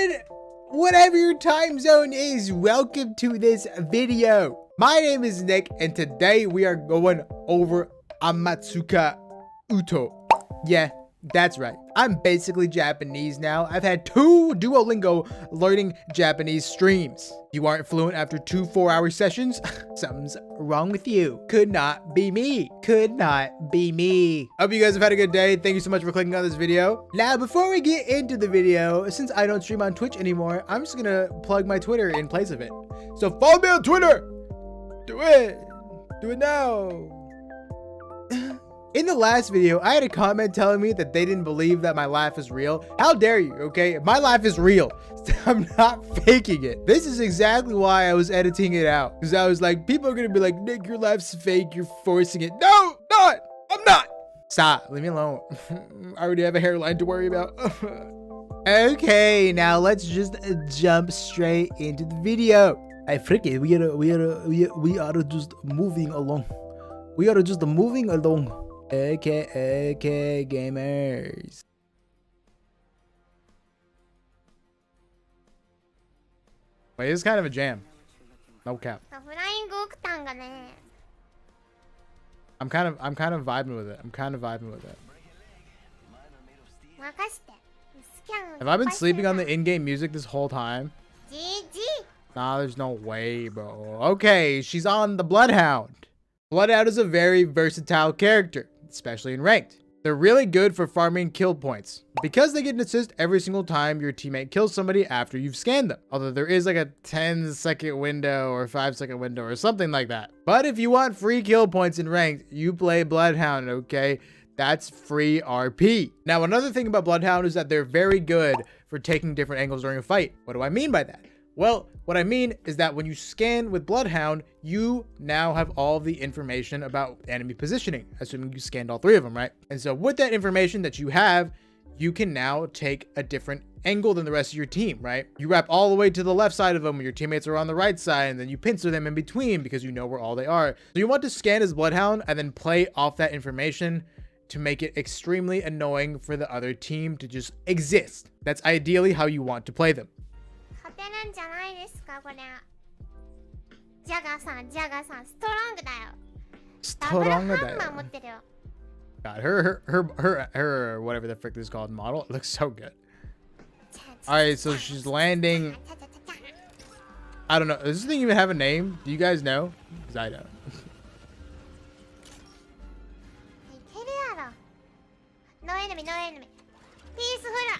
everyone! Whatever your time zone is, welcome to this video. My name is Nick, and today we are going over Amatsuka Uto. Yeah, that's right. I'm basically Japanese now. I've had 2 Duolingo learning Japanese streams. You aren't fluent after 2 4-hour sessions? Something's wrong with you. Could not be me. Could not be me. Hope you guys have had a good day. Thank you so much for clicking on this video. Now, before we get into the video, since I don't stream on Twitch anymore, I'm just gonna plug my Twitter in place of it. So follow me on Twitter. Do it. Do it now. In the last video, I had a comment telling me that they didn't believe that my laugh is real. How dare you, okay? My laugh is real. I'm not faking it. This is exactly why I was editing it out. Because I was like, people are going to be like, Nick, your laugh's fake. You're forcing it. No, not. I'm not. Stop. Leave me alone. I already have a hairline to worry about. Okay, now let's just jump straight into the video. I freaking, we are just moving along. We are just moving along. Okay, gamers. Wait, this is kind of a jam. No cap. I'm kind of vibing with it. Have I been sleeping on the in-game music this whole time? Nah, there's no way, bro. Okay, she's on the Bloodhound. Bloodhound is a very versatile character, especially in ranked. They're really good for farming kill points because they get an assist every single time your teammate kills somebody after you've scanned them. Although there is like a 10-second window or 5-second window or something like that. But if you want free kill points in ranked, you play Bloodhound, okay? That's free RP. Now, another thing about Bloodhound is that they're very good for taking different angles during a fight. What do I mean by that? Well, what I mean is that when you scan with Bloodhound, you now have all of the information about enemy positioning, assuming you scanned all 3 of them, right? And so with that information that you have, you can now take a different angle than the rest of your team, right? You wrap all the way to the left side of them when your teammates are on the right side, and then you pincer them in between because you know where all they are. So you want to scan as Bloodhound and then play off that information to make it extremely annoying for the other team to just exist. That's ideally how you want to play them. God, her whatever the frick this is called model, it looks so good. All right, so she's landing. I don't know, does this thing even have a name? Do you guys know? Because I don't.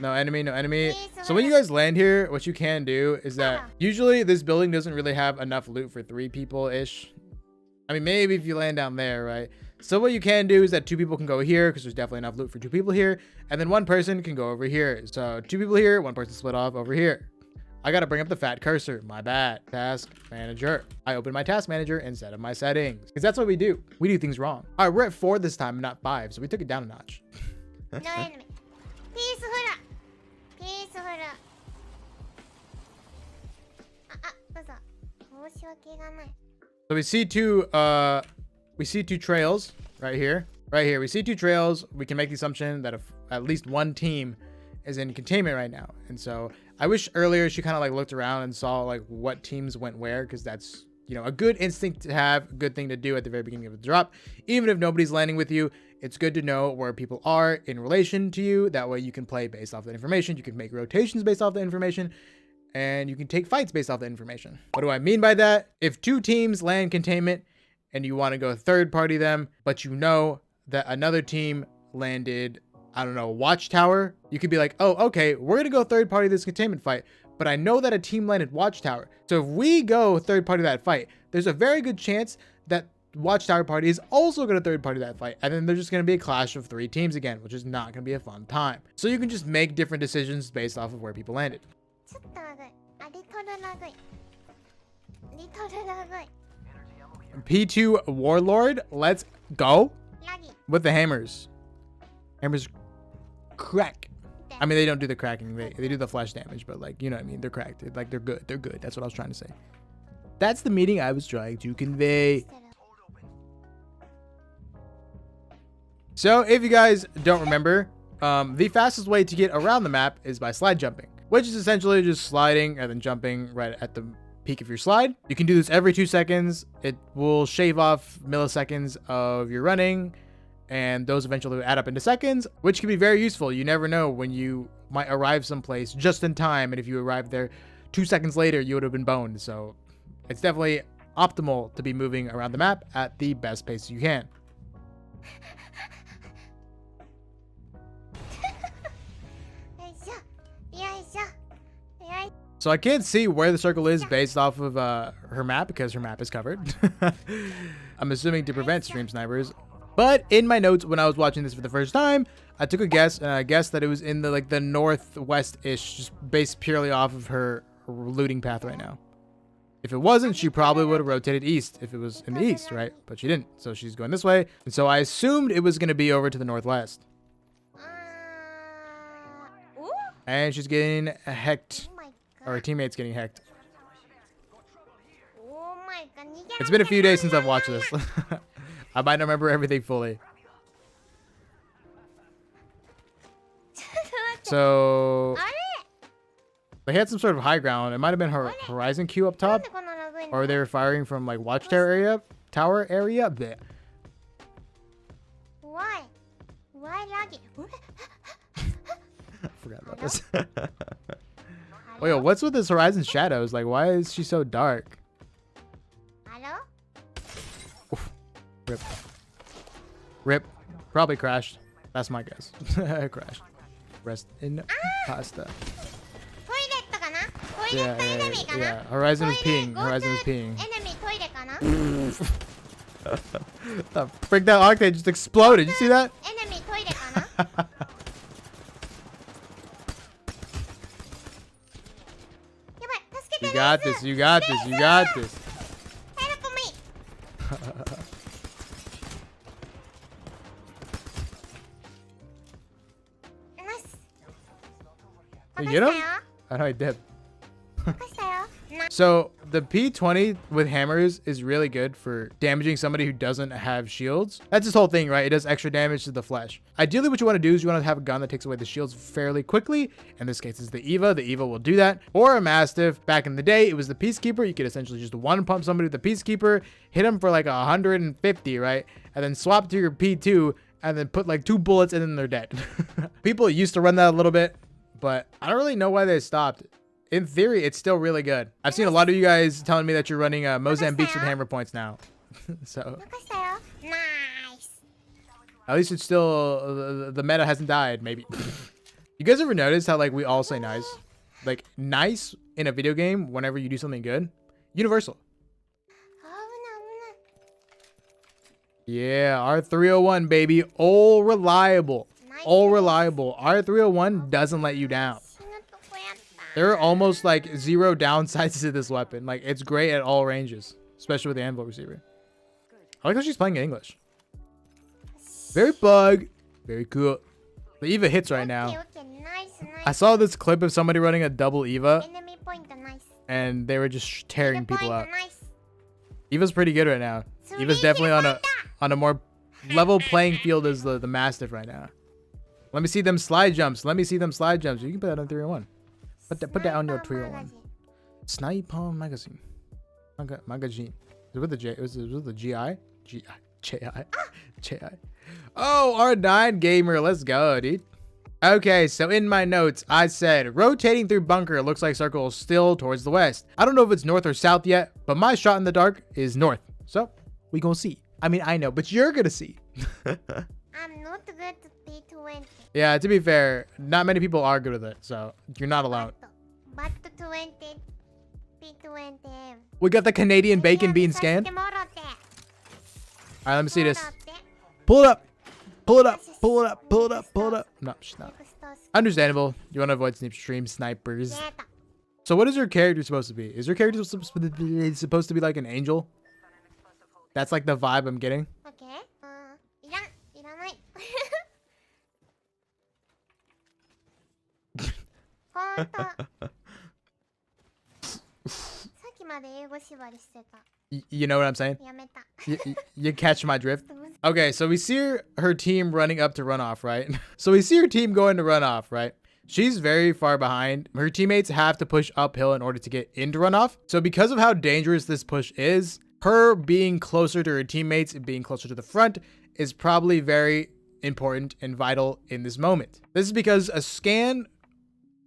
No enemy. So when you guys land here, what you can do is that usually this building doesn't really have enough loot for 3 people-ish. I mean, maybe if you land down there, right? So what you can do is that 2 people can go here because there's definitely enough loot for 2 people here. And then 1 person can go over here. So 2 people here, 1 person split off over here. I got to bring up the fat cursor. My bad. Task manager. I opened my task manager instead of my settings because that's what we do. We do things wrong. All right, we're at 4 this time, not 5. So we took it down a notch. No enemy. So we see 2 trails right here. We see 2 trails. We can make the assumption that if at least 1 team is in containment right now. And so I wish earlier she kind of like looked around and saw like what teams went where, because that's, you know, a good instinct to have, a good thing to do at the very beginning of the drop. Even if nobody's landing with you, it's good to know where people are in relation to you. That way you can play based off that information. You can make rotations based off the information, and you can take fights based off the information. What do I mean by that? If 2 teams land containment and you want to go third party them, but you know that another team landed, I don't know, Watchtower, you could be like, oh, okay, we're going to go third party this containment fight, but I know that a team landed Watchtower. So if we go third party that fight, there's a very good chance that Watchtower party is also going to third party that fight. And then there's just going to be a clash of 3 teams again, which is not going to be a fun time. So you can just make different decisions based off of where people landed. P2 Warlord, let's go with the hammers. Hammers crack. I mean, they don't do the cracking, they do the flash damage, but like, you know what I mean, they're cracked. Like, they're good. That's what I was trying to say. That's the meaning I was trying to convey. So if you guys don't remember, the fastest way to get around the map is by slide jumping. which is essentially just sliding and then jumping right at the peak of your slide. You can do this every 2 seconds. It will shave off milliseconds of your running, and those eventually add up into seconds, which can be very useful. You never know when you might arrive someplace just in time, and if you arrived there 2 seconds later, you would have been boned. So it's definitely optimal to be moving around the map at the best pace you can. So I can't see where the circle is based off of her map because her map is covered. I'm assuming to prevent stream snipers. But in my notes when I was watching this for the first time, I took a guess, and I guessed that it was in the northwest-ish, just based purely off of her looting path right now. If it wasn't, she probably would have rotated east if it was in the east, right? But she didn't, so she's going this way. And so I assumed it was going to be over to the northwest. And she's getting hecked. Or her teammate's getting hecked. It's been a few days since I've watched this. I might not remember everything fully. So they had some sort of high ground. It might have been her horizon queue up top, or they were firing from like watchtower area. Blech. Why laggy? I forgot about this. Oh, yo, what's with this horizon shadows? Like, why is she so dark? Hello? Oof. Rip. Rip. Probably crashed. That's my guess. Crashed. Rest in pasta. Yeah. Horizon is peeing. Horizon is peeing. The frick, that Octane just exploded. You see that? You got this. You got this. You got this. Help me. You get him? I know I did. So the P20 with hammers is really good for damaging somebody who doesn't have shields. That's his whole thing, right? It does extra damage to the flesh. Ideally, what you want to do is you want to have a gun that takes away the shields fairly quickly. In this case, it's the Eva. The Eva will do that. Or a Mastiff. Back in the day, it was the Peacekeeper. You could essentially just one pump somebody with the Peacekeeper, hit them for like 150, right? And then swap to your P2 and then put like 2 bullets and then they're dead. People used to run that a little bit, but I don't really know why they stopped. In theory, it's still really good. I've seen a lot of you guys telling me that you're running Mozambiques with hammer points now. So Nice. at least it's still, the meta hasn't died, maybe. You guys ever notice how like we all say nice? Like nice in a video game whenever you do something good? Universal. Yeah, R301, baby. All reliable. All reliable. R301 doesn't let you down. There are almost like 0 downsides to this weapon. Like, it's great at all ranges, especially with the anvil receiver. I like how she's playing in English. Very bug. Very cool. The Eva hits right now. I saw this clip of somebody running a double Eva, and they were just tearing people up. Eva's pretty good right now. Eva's definitely on a more level playing field as the Mastiff right now. Let me see them slide jumps. Let me see them slide jumps. You can put that on 301. Put that on your 301. Sniper magazine. Magazine. Is it with the J? Was it with the GI? J-I. Oh, R9 gamer. Let's go, dude. Okay, so in my notes, I said, rotating through bunker looks like circle is still towards the west. I don't know if it's north or south yet, but my shot in the dark is north. So, we gonna see. I mean, I know, but you're gonna see. I'm not good at P20. Yeah, to be fair, not many people are good with it, so you're not alone. But 20, P20. We got the Canadian bacon being scanned. Alright, let me see this. Pull it up. Pull it up. Pull it up. Pull it up. Pull it up. No, she's not. Understandable. You want to avoid stream snipers. So what is her character supposed to be? Is her character supposed to be like an angel? That's like the vibe I'm getting. Okay. You know what I'm saying? You catch my drift? Okay, so we see her team running up to run off, right? So we see her team going to run off, right? She's very far behind. Her teammates have to push uphill in order to get into runoff. So because of how dangerous this push is, her being closer to her teammates and being closer to the front is probably very important and vital in this moment. This is because a scan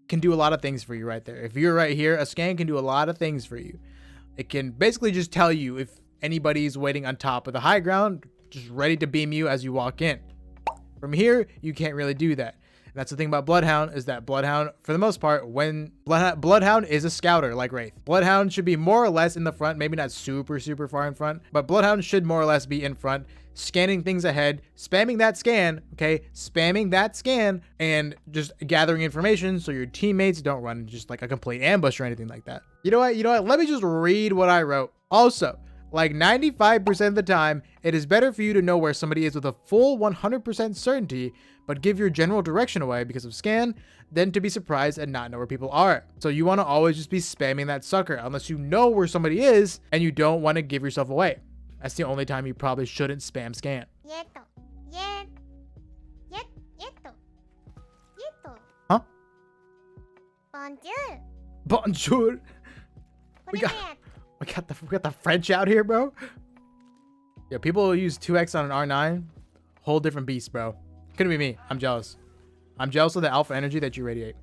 can do a lot of things for you right there. If you're right here, a scan can do a lot of things for you. It can basically just tell you if anybody's waiting on top of the high ground, just ready to beam you as you walk in. From here, you can't really do that. And that's the thing about Bloodhound, is that Bloodhound, for the most part, when Bloodhound is a scouter like Wraith. Bloodhound should be more or less in the front, maybe not super far in front, but Bloodhound should more or less be in front, scanning things ahead, spamming that scan, okay? Spamming that scan and just gathering information so your teammates don't run just like a complete ambush or anything like that. You know what? Let me just read what I wrote. Also, like 95% of the time, it is better for you to know where somebody is with a full 100% certainty, but give your general direction away because of scan, than to be surprised and not know where people are. So you want to always just be spamming that sucker unless you know where somebody is and you don't want to give yourself away. That's the only time you probably shouldn't spam scan. Huh? Bonjour. Bonjour. We got the French out here, bro. Yeah, people use 2x on an R9. Whole different beast, bro. Couldn't be me. I'm jealous. I'm jealous of the alpha energy that you radiate.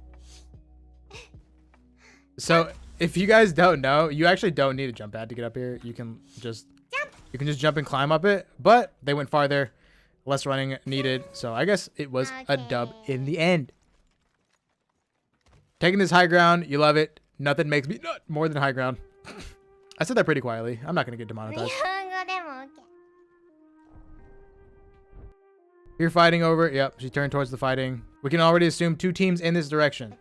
So if you guys don't know, you actually don't need a jump pad to get up here. You can just jump and climb up it, but they went farther. Less running needed. So I guess it was a dub in the end. Taking this high ground, you love it. Nothing makes me nut more than high ground. I said that pretty quietly. I'm not going to get demonetized. You're fighting over. Yep, she turned towards the fighting. We can already assume 2 teams in this direction,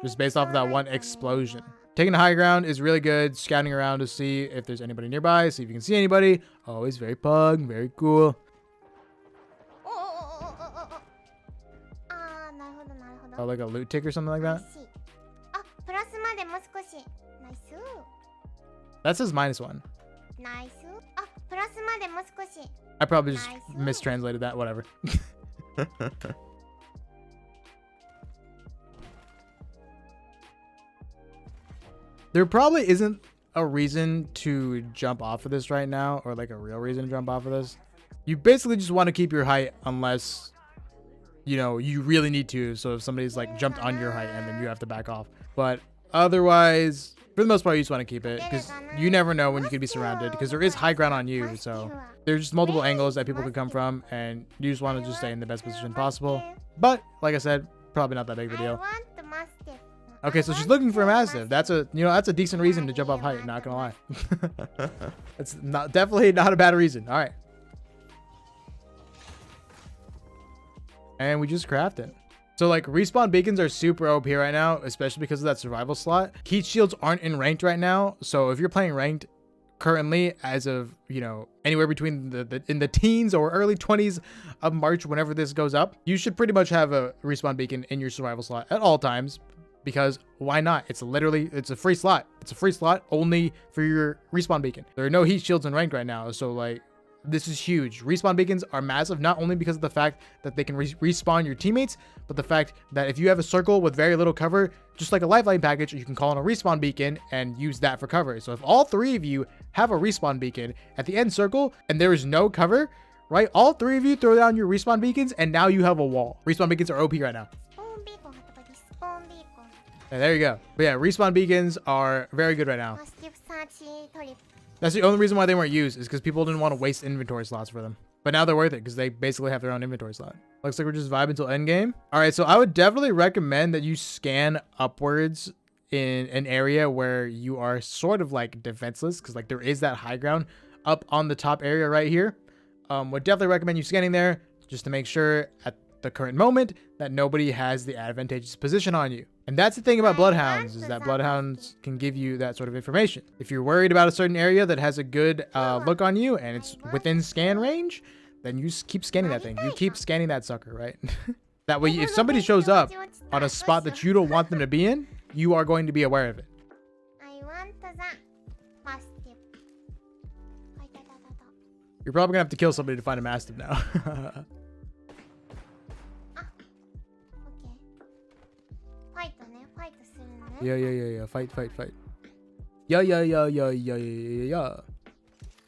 just based off of that one explosion. Taking the high ground is really good. Scouting around to see if there's anybody nearby, see if you can see anybody. Always very pug, very cool. Oh, like a loot tick or something like that? That says -1. I probably just mistranslated that, whatever. There probably isn't a reason to jump off of this right now, or like a real reason to jump off of this. You basically just want to keep your height unless, you know, you really need to. So if somebody's like jumped on your height and then you have to back off. But otherwise, for the most part, you just want to keep it because you never know when you could be surrounded, because there is high ground on you. So there's just multiple angles that people could come from, and you just want to just stay in the best position possible. But like I said, probably not that big of a deal. Okay, so she's looking for a mastiff. That's a decent reason to jump off height, not gonna lie. It's definitely not a bad reason. All right. And we just crafted. So like respawn beacons are super OP right now, especially because of that survival slot. Heat shields aren't in ranked right now. So if you're playing ranked currently, as of, you know, anywhere between in the teens or early 20s of March, whenever this goes up, you should pretty much have a respawn beacon in your survival slot at all times, because why not? It's a free slot. It's a free slot only for your respawn beacon. There are no heat shields in ranked right now. So like, this is huge. Respawn beacons are massive, not only because of the fact that they can respawn your teammates, but the fact that if you have a circle with very little cover, just like a lifeline package, you can call in a respawn beacon and use that for cover. So if all 3 of you have a respawn beacon at the end circle and there is no cover, right? All 3 of you throw down your respawn beacons and now you have a wall. Respawn beacons are OP right now. Yeah, there you go. But yeah, respawn beacons are very good right now. That's the only reason why they weren't used, is because people didn't want to waste inventory slots for them. But now they're worth it because they basically have their own inventory slot. Looks like we're just vibing until endgame. All right, so I would definitely recommend that you scan upwards in an area where you are sort of like defenseless, because like there is that high ground up on the top area right here. Would definitely recommend you scanning there just to make sure at the current moment that nobody has the advantageous position on you. And that's the thing about Bloodhounds, is that Bloodhounds can give you that sort of information. If you're worried about a certain area that has a good look on you and it's within scan range, then you keep scanning that thing. You keep scanning that sucker, right? That way, if somebody shows up on a spot that you don't want them to be in, you are going to be aware of it. You're probably gonna have to kill somebody to find a mastiff now. イトするね。 Yeah. Fight. Yeah. Yeah.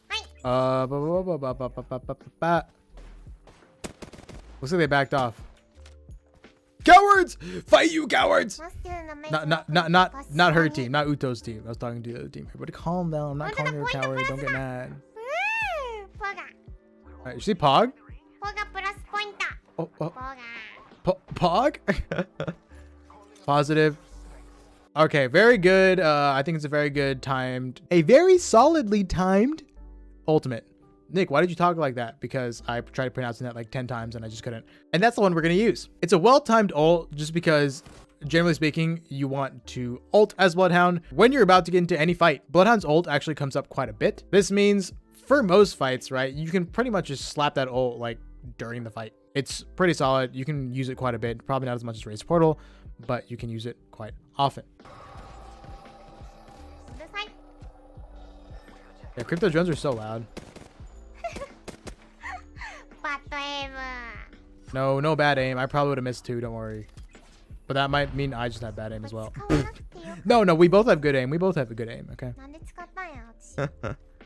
はい。Looks like they backed off. Cowards! Fight, you cowards! マステルのメイ Not her team, not Uto's team. I was talking to the other team. Everybody calm down. I'm not calling her a coward. Don't get mad. ポガ Alright, you see Pog? ポガプラスポイント Oh, ポガ Pog? Positive. Okay, very good. I think it's a very good timed, a very solidly timed ultimate. Nick, why did you talk like that? Because I tried pronouncing that like 10 times and I just couldn't. And that's the one we're going to use. It's a well-timed ult just because, generally speaking, you want to ult as Bloodhound when you're about to get into any fight. Bloodhound's ult actually comes up quite a bit. This means for most fights, right, you can pretty much just slap that ult like during the fight. It's pretty solid. You can use it quite a bit. Probably not as much as Wraith's Portal, but you can use it quite often. うるさい Yeah, crypto drones are so loud. バッドエイム No bad aim. I probably would have missed too, don't worry. But that might mean I just have bad aim as well. 使わなくてよ No, we both have good aim. We both have a good aim, okay? なんで使ったんや私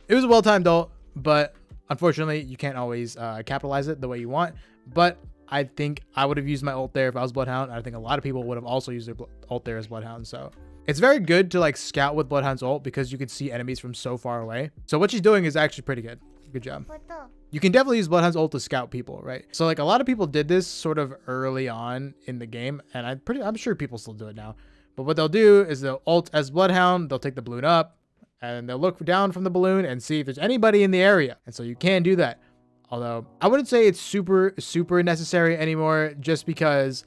It was a well-timed ult, but unfortunately, you can't always capitalize it the way you want. But I think I would have used my ult there if I was Bloodhound. I think a lot of people would have also used their ult there as Bloodhound, so... It's very good to like scout with Bloodhound's ult because you can see enemies from so far away. So what she's doing is actually pretty good. Good job. こと You can definitely use Bloodhound's ult to scout people, right? So like a lot of people did this sort of early on in the game, and I'm sure people still do it now. But what they'll do is they'll ult as Bloodhound, they'll take the balloon up, and they'll look down from the balloon and see if there's anybody in the area. And so you can do that. Although I wouldn't say it's super necessary anymore, just because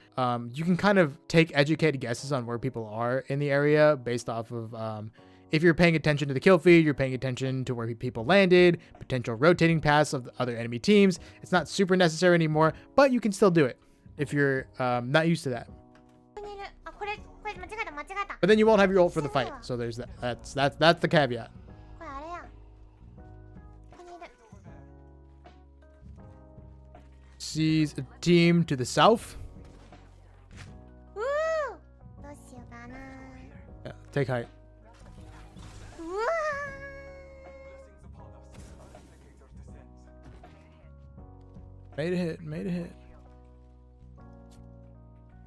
you can kind of take educated guesses on where people are in the area based off of if you're paying attention to the kill feed, you're paying attention to where people landed, potential rotating paths of the other enemy teams. It's not super necessary anymore, but you can still do it if you're not used to that. ここにいるあこれ間違えた間違えた But then you won't have your ult for the fight. So there's that. That's the caveat. これあれやここにいる Sees a team to the south. うーどうしようかな Yeah, take height. うわ Made a hit.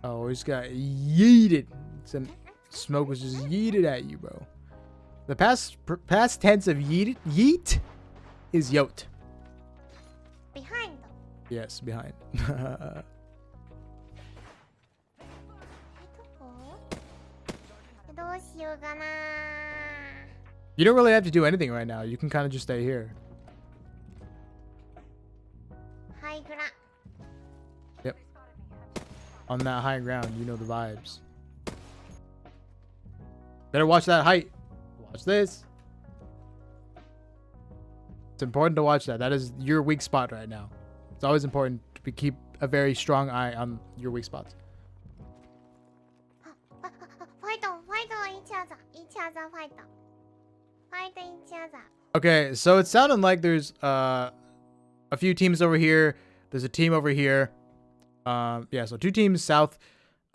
Oh, he just got yeeted. Some smoke was just yeeted at you, bro. The past tense of yeet is yoked. behind Yes, behind. どこどうしようかな You don't really have to do anything right now. You can kind of just stay here. ハイグラ Yep. On that high ground, you know the vibes. Better watch that height. Watch this. It's important to watch that. That is your weak spot right now. It's always important to keep a very strong eye on your weak spots. ファイトeach otherファイトeach other Okay, so it sounded like there's a few teams over here. There's a team over here. Yeah, so 2 teams south,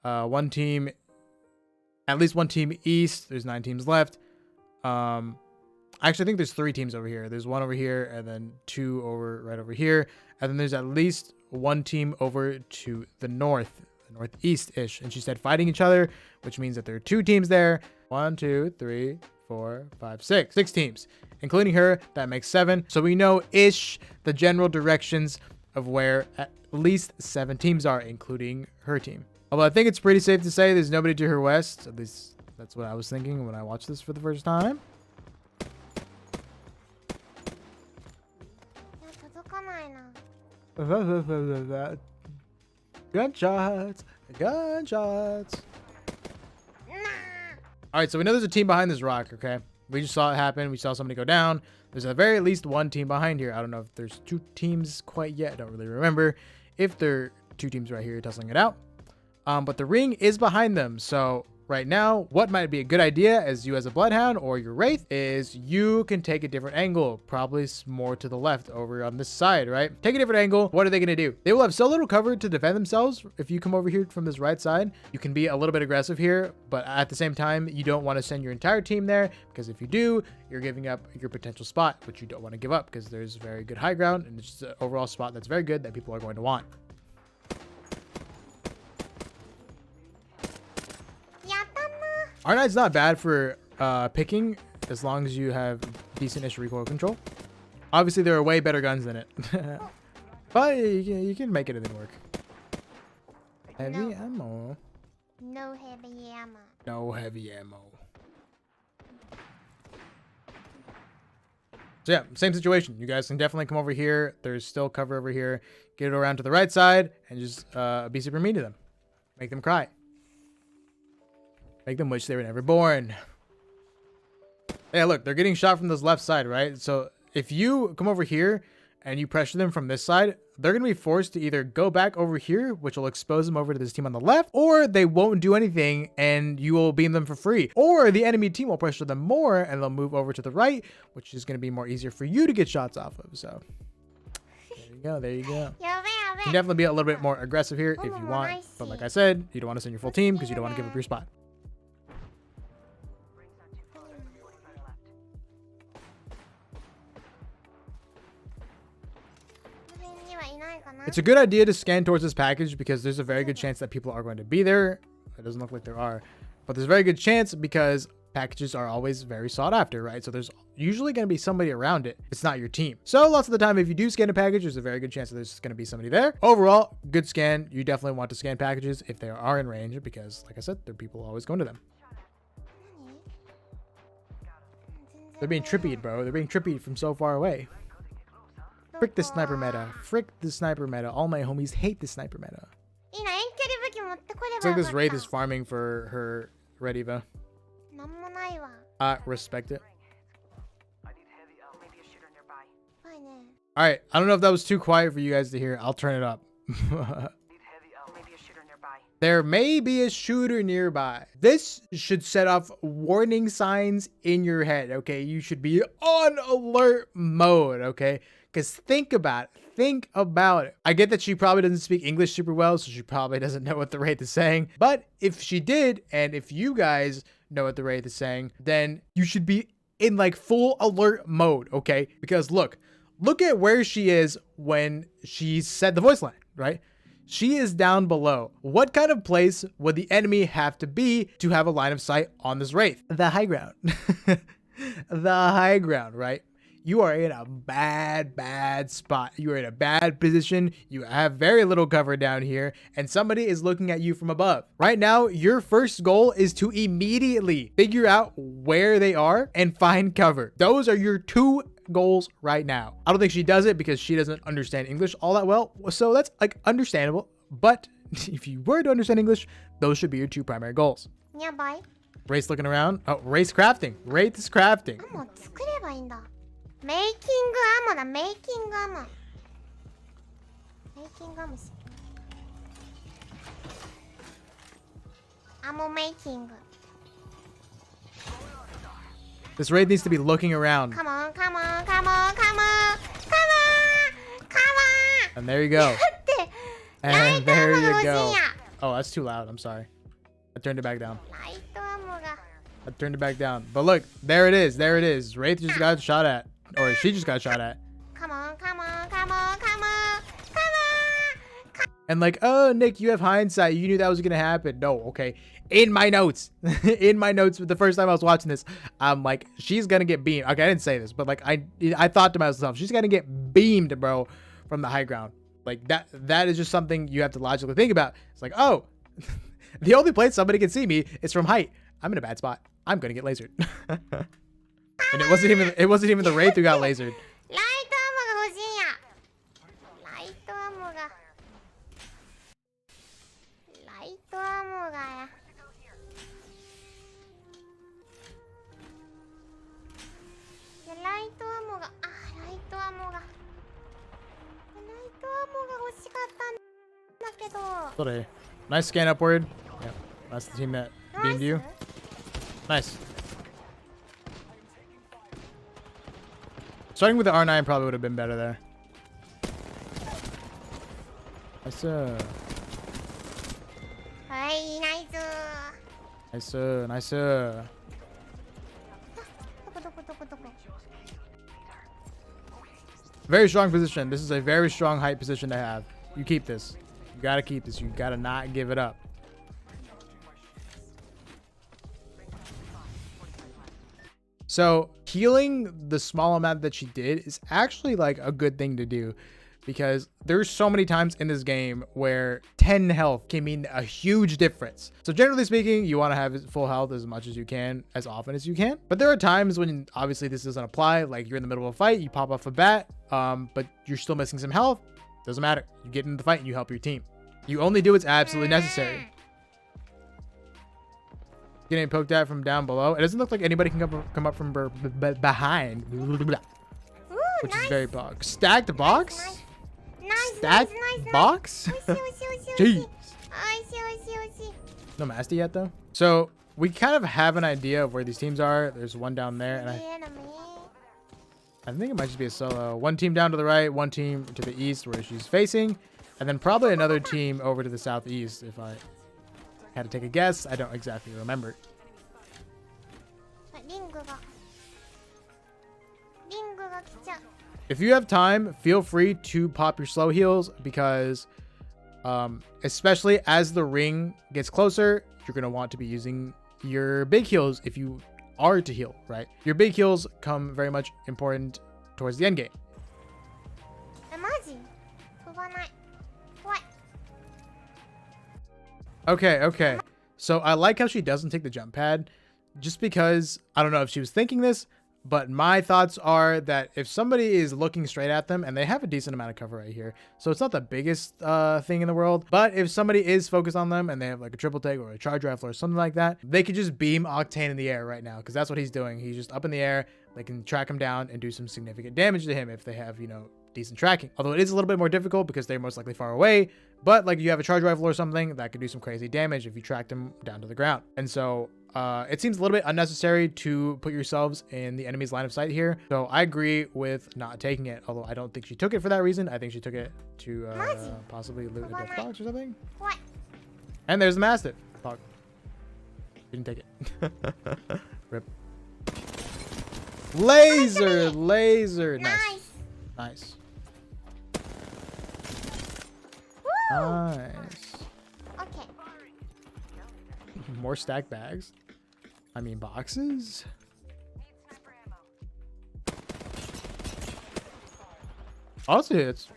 1 team, at least 1 team east. There's 9 teams left. Actually, I think there's 3 teams over here. There's 1 over here, and then 2 right over here, and then there's at least 1 team over to the northeast-ish. And she said fighting each other, which means that there are 2 teams there. 1, 2, 3, 4, 5, 6. 6 teams, including her. That makes 7. So we know ish the general directions of where at least 7 teams are, including her team. Although I think it's pretty safe to say there's nobody to her west. At least that's what I was thinking when I watched this for the first time. いや届かないな Gunshots. nah All right, so we know there's a team behind this rock, okay? We just saw it happen. We saw somebody go down. There's at very least 1 team behind here. I don't know if there's 2 teams quite yet. I don't really remember if there are 2 teams right here tussling it out. But the ring is behind them. So right now, what might be a good idea as you as a Bloodhound or your Wraith is you can take a different angle, probably more to the left over on this side, right? Take a different angle. What are they going to do? They will have so little cover to defend themselves. If you come over here from this right side, you can be a little bit aggressive here, but at the same time, you don't want to send your entire team there, because if you do, you're giving up your potential spot, which you don't want to give up, because there's very good high ground and it's just an overall spot that's very good that people are going to want. R9's not bad for picking as long as you have decent-ish recoil control. Obviously, there are way better guns than it. But you can make it and then work. Heavy ammo. No heavy ammo. No heavy ammo. So yeah, same situation. You guys can definitely come over here. There's still cover over here. Get it around to the right side and just be super mean to them. Make them cry. Make them wish they were never born. Yeah, look, they're getting shot from this left side, right? So if you come over here and you pressure them from this side, they're going to be forced to either go back over here, which will expose them over to this team on the left, or they won't do anything and you will beam them for free. Or the enemy team will pressure them more and they'll move over to the right, which is going to be more easier for you to get shots off of. So there you go. There you go. You can definitely be a little bit more aggressive here if you want. But like I said, you don't want to send your full team because you don't want to give up your spot. It's a good idea to scan towards this package because there's a very good chance that people are going to be there. It doesn't look like there are, but there's a very good chance because packages are always very sought after, right? So there's usually going to be somebody around it. It's not your team. So lots of the time, if you do scan a package, there's a very good chance that there's going to be somebody there. Overall, good scan. You definitely want to scan packages if they are in range because, like I said, there are people always going to them. They're being trippied, bro. They're being trippied from so far away. Frick the sniper meta. Frick the sniper meta. All my homies hate the sniper meta. It's like this Wraith is farming for her Red Eva. Respect it. Alright, I don't know if that was too quiet for you guys to hear. I'll turn it up. There may be a shooter nearby. This should set off warning signs in your head, okay? You should be on alert mode, okay? Because think about it. Think about it. I get that she probably doesn't speak English super well, so she probably doesn't know what the Wraith is saying. But if she did, and if you guys know what the Wraith is saying, then you should be in like full alert mode, okay? Because look at where she is when she said the voice line, right? She is down below. What kind of place would the enemy have to be to have a line of sight on this Wraith? The high ground. The high ground, right? You are in a bad spot. You are in a bad position. You have very little cover down here, and somebody is looking at you from above. Right now, your first goal is to immediately figure out where they are and find cover. Those are your two goals right now. I don't think she does it because she doesn't understand English all that well. So that's like understandable. But if you were to understand English, those should be your two primary goals. Yeah, bye. Wraith's looking around. Oh, Wraith's crafting. Wraith is crafting. Making ammo. Making ammo. Ammo making. This Wraith needs to be looking around. Come on. And there you go. And there you go. Oh, that's too loud. I'm sorry. I turned it back down. But look, there it is. Wraith just got shot at. Or she just got shot at. Come on. And like, oh, Nick, you have hindsight. You knew that was going to happen. No, okay. In my notes, the first time I was watching this, I'm like, she's going to get beamed. Okay, I didn't say this, but like, I thought to myself, she's going to get beamed, bro, from the high ground. Like that is just something you have to logically think about. It's like, oh, the only place somebody can see me is from height. I'm in a bad spot. I'm going to get lasered. And it wasn't even the Wraith who got lasered. Nice scan upward. Yeah, that's the team that Beamed you. Nice. Starting with the R9 probably would have been better there. Nice. Hey, nice. Nice. Nice. Very strong position. This is a very strong height position to have. You keep this. You gotta keep this. You gotta not give it up. So healing the small amount that she did is actually like a good thing to do, because there's so many times in this game where 10 health can mean a huge difference. So generally speaking, you want to have full health as much as you can, as often as you can. But there are times when obviously this doesn't apply. Like you're in the middle of a fight, you pop off a bat, but you're still missing some health. Doesn't matter. You get in the fight and you help your team. You only do what's absolutely necessary. Getting poked at from down below. It doesn't look like anybody can come up from behind. Which is very box. Stacked box? Stacked box? Jeez. No master yet though. So we kind of have an idea of where these teams are. There's one down there, and I think it might just be a solo. One team down to the right, one team to the east where she's facing, and then probably another team over to the southeast if I had to take a guess. I don't exactly remember. If you have time, feel free to pop your slow heals, because especially as the ring gets closer, you're going to want to be using your big heals if you are to heal, right? Your big heals come very much important towards the end game. Okay. So I like how she doesn't take the jump pad, just because I don't know if she was thinking this, but my thoughts are that if somebody is looking straight at them, and they have a decent amount of cover right here, so it's not the biggest thing in the world, but if somebody is focused on them and they have like a triple take or a charge rifle or something like that, they could just beam Octane in the air right now, because that's what he's doing. He's just up in the air. They can track him down and do some significant damage to him if they have, you know, decent tracking. Although it is a little bit more difficult because they're most likely far away, but like you have a charge rifle or something that could do some crazy damage if you track them down to the ground. And so it seems a little bit unnecessary to put yourselves in the enemy's line of sight here. So I agree with not taking it, although I don't think she took it for that reason. I think she took it to possibly loot a death box or something. What? And there's the Mastiff. Fuck. Didn't take it. Rip. Laser! Nice. Nice. Woo! Nice. Okay. More stacked bags. I mean boxes. Also hits.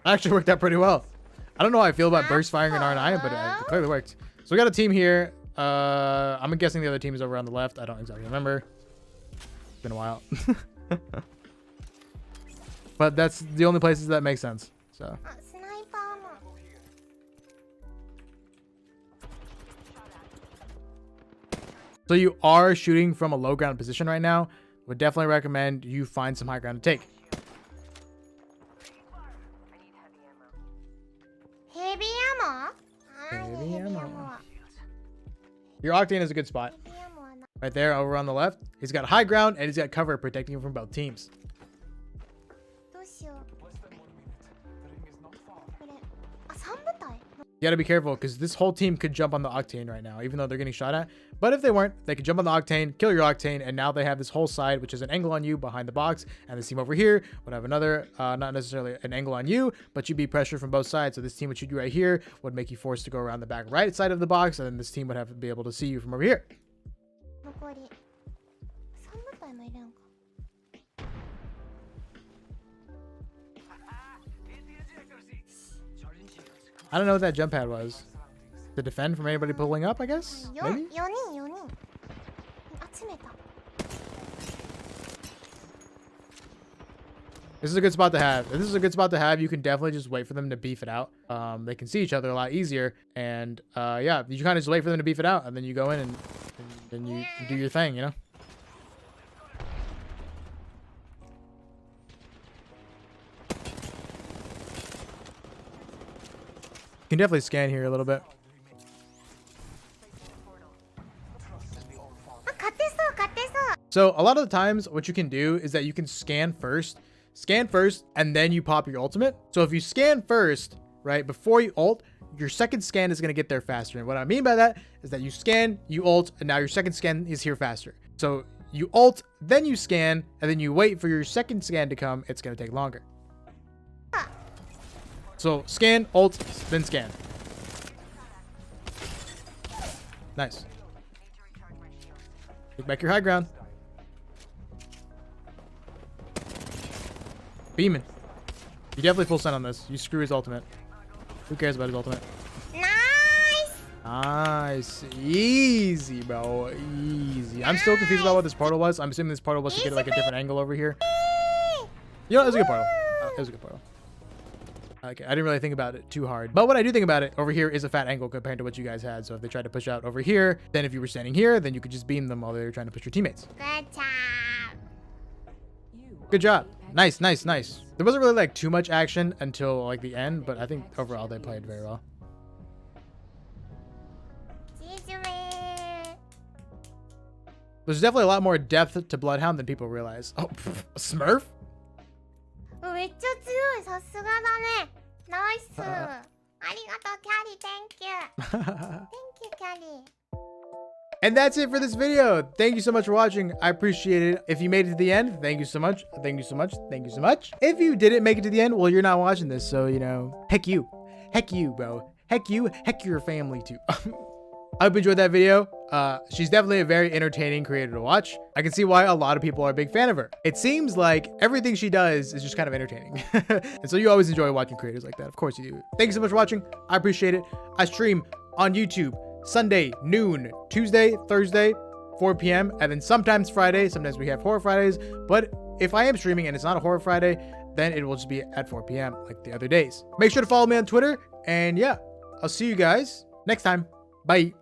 Actually worked out pretty well. I don't know how I feel about burst firing an R9, but it clearly worked. So we got a team here. I'm guessing the other team is over on the left. I don't exactly remember. It's been a while. But that's the only places that make sense. So. So you are shooting from a low ground position right now. Would definitely recommend you find some high ground to take. Heavy ammo. Heavy ammo. Your Octane is a good spot. Right there over on the left. He's got high ground and he's got cover protecting him from both teams. You gotta be careful because this whole team could jump on the Octane right now, even though they're getting shot at. But if they weren't, they could jump on the Octane, kill your Octane, and now they have this whole side, which is an angle on you behind the box. And this team over here would have another, not necessarily an angle on you, but you'd be pressured from both sides. So this team would shoot you right here, would make you forced to go around the back right side of the box, and then this team would have to be able to see you from over here. I don't know what that jump pad was. To defend from anybody pulling up, I guess? Maybe? This is a good spot to have. If this is a good spot to have, you can definitely just wait for them to beef it out. They can see each other a lot easier. And yeah, you kind of just wait for them to beef it out. And then you go in and then you do your thing, you know? You can definitely scan here a little bit. So a lot of the times what you can do is that you can scan first, and then you pop your ultimate. So if you scan first, right, before you ult, your second scan is going to get there faster. And what I mean by that is that you scan, you ult, and now your second scan is here faster. So you ult, then you scan, and then you wait for your second scan to come. It's going to take longer. So scan, ult, then scan. Nice. Take back your high ground. Beaming. You definitely full send on this. You screw his ultimate. Who cares about his ultimate? Nice. Nice. Easy, bro. Easy. I'm still confused about what this portal was. I'm assuming this portal was to get like a different angle over here. You know, it was a good portal. It was a good portal. Okay, I didn't really think about it too hard. But what I do think about it over here is a fat angle compared to what you guys had. So if they tried to push out over here, then if you were standing here, then you could just beam them while they were trying to push your teammates. Good job. Good job. Nice, nice, nice. There wasn't really like too much action until like the end, but I think overall they played very well. There's definitely a lot more depth to Bloodhound than people realize. Oh, a Smurf? めっちゃ強い。さすがだね。ナイス。ありがとう、キャリー。Thank you. Thank you, キャリー。 And that's it for this video. Thank you so much for watching. I appreciate it. If you made it to the end, thank you so much. Thank you so much. Thank you so much. If you didn't make it to the end, well, you're not watching this. So, you know, heck you. Heck you, bro. Heck you. Heck your family, too. I hope you enjoyed that video. She's definitely a very entertaining creator to watch. I can see why a lot of people are a big fan of her. It seems like everything she does is just kind of entertaining. And so you always enjoy watching creators like that. Of course you do. Thank you so much for watching. I appreciate it. I stream on YouTube Sunday, noon, Tuesday, Thursday, 4 p.m. And then sometimes Friday. Sometimes we have Horror Fridays. But if I am streaming and it's not a Horror Friday, then it will just be at 4 p.m. like the other days. Make sure to follow me on Twitter. And yeah, I'll see you guys next time. Bye.